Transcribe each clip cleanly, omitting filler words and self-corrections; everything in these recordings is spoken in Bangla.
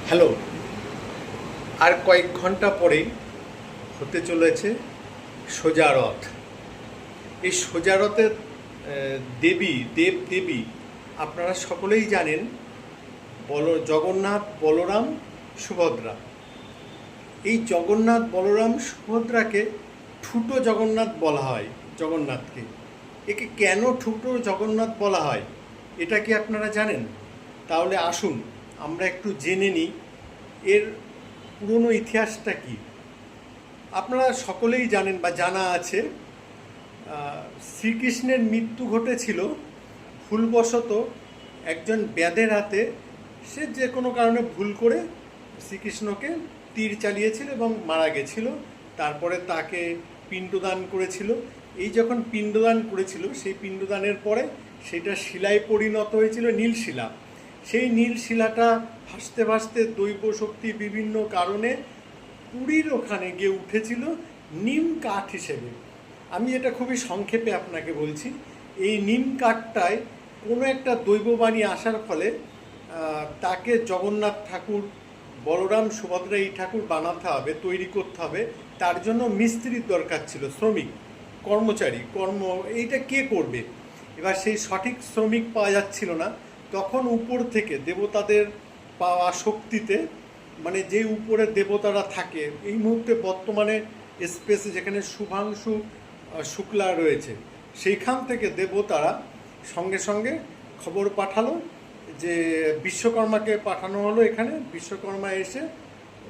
হ্যালো। আর কয়েক ঘন্টা পরেই হতে চলেছে সোজা রথ। এই সোজা রথের দেবী আপনারা সকলেই জানেন, জগন্নাথ, বলরাম, সুভদ্রা। এই জগন্নাথ, বলরাম, সুভদ্রাকে ঠুটো জগন্নাথ বলা হয়। জগন্নাথকে একে কেন ঠুটো জগন্নাথ বলা হয় এটা কি আপনারা জানেন? তাহলে আসুন আমরা একটু জেনে নিই এর পুরনো ইতিহাসটা কি। আপনারা সকলেই জানেন বা জানা আছে, শ্রীকৃষ্ণের মৃত্যু ঘটেছিল ভুলবশত একজন ব্যাধের হাতে। সে যে কোনো কারণে ভুল করে শ্রীকৃষ্ণকে তীর চালিয়েছিল এবং মারা গেছিল। তারপরে তাকে পিণ্ডদান করেছিল। এই যখন পিণ্ডদান করেছিল, সেই পিণ্ডদানের পরে সেটা শিলায় পরিণত হয়েছিল, নীলশিলা। সেই নীলশিলাটা ভাসতে ভাসতে দৈব শক্তি বিভিন্ন কারণে পুরীর ওখানে গিয়ে উঠেছিল নিম কাঠ হিসেবে। আমি এটা খুবই সংক্ষেপে আপনাকে বলছি। এই নিম কাঠটায় কোনো একটা দৈববাণী আসার ফলে তাকে জগন্নাথ ঠাকুর, বলরাম, সুভদ্রা এই ঠাকুর বানাতে হবে, তৈরি করতে হবে। তার জন্য মিস্ত্রির দরকার ছিল, শ্রমিক, কর্মচারী, এইটা কে করবে? এবার সেই সঠিক শ্রমিক পাওয়া যাচ্ছিল না। তখন উপর থেকে দেবতাদের পাওয়া শক্তিতে, মানে যে উপরে দেবতারা থাকে, এই মুহূর্তে বর্তমানে স্পেসে যেখানে শুভাংশু শুক্লা রয়েছে, সেইখান থেকে দেবতারা সঙ্গে সঙ্গে খবর পাঠালো যে বিশ্বকর্মাকে পাঠানো হলো এখানে। বিশ্বকর্মা এসে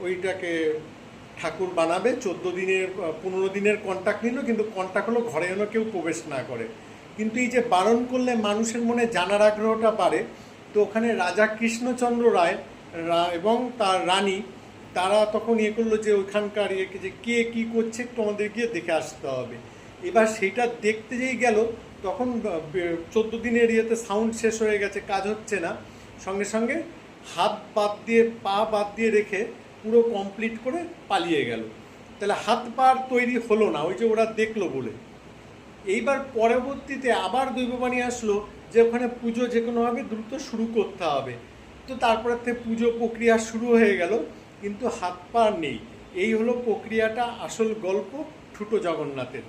ওইটাকে ঠাকুর বানাবে। 15 দিনের কন্ট্রাক্ট নিল, কিন্তু কন্ট্রাক্ট হলো ঘরে যেন কেউ প্রবেশ না করে। কিন্তু এই যে বারণ করলে মানুষের মনে জানার আগ্রহটা বাড়ে, তো ওখানে রাজা কৃষ্ণচন্দ্র রায় এবং তার রানী, তারা তখন করলো যে ওইখানকার যে কে কী করছে একটু আমাদের গিয়ে দেখে আসতে হবে। এবার সেইটা দেখতে যেই গেল, তখন 14 দিনের সাউন্ড শেষ হয়ে গেছে, কাজ হচ্ছে না। সঙ্গে সঙ্গে হাত বাদ দিয়ে, পা বাদ দিয়ে রেখে পুরো কমপ্লিট করে পালিয়ে গেল। তাহলে হাত পা তৈরি হলো না, ওই যে ওরা দেখলো বলে। এইবার পরবর্তীতে আবার দৈববাণী আসলো যে ওখানে পুজো যে কোনোভাবে দ্রুত শুরু করতে হবে। তো তারপরে থেকে পুজো প্রক্রিয়া শুরু হয়ে গেল, কিন্তু হাত পা নেই। এই হলো প্রক্রিয়াটা, আসল গল্প ঠুটো জগন্নাথের।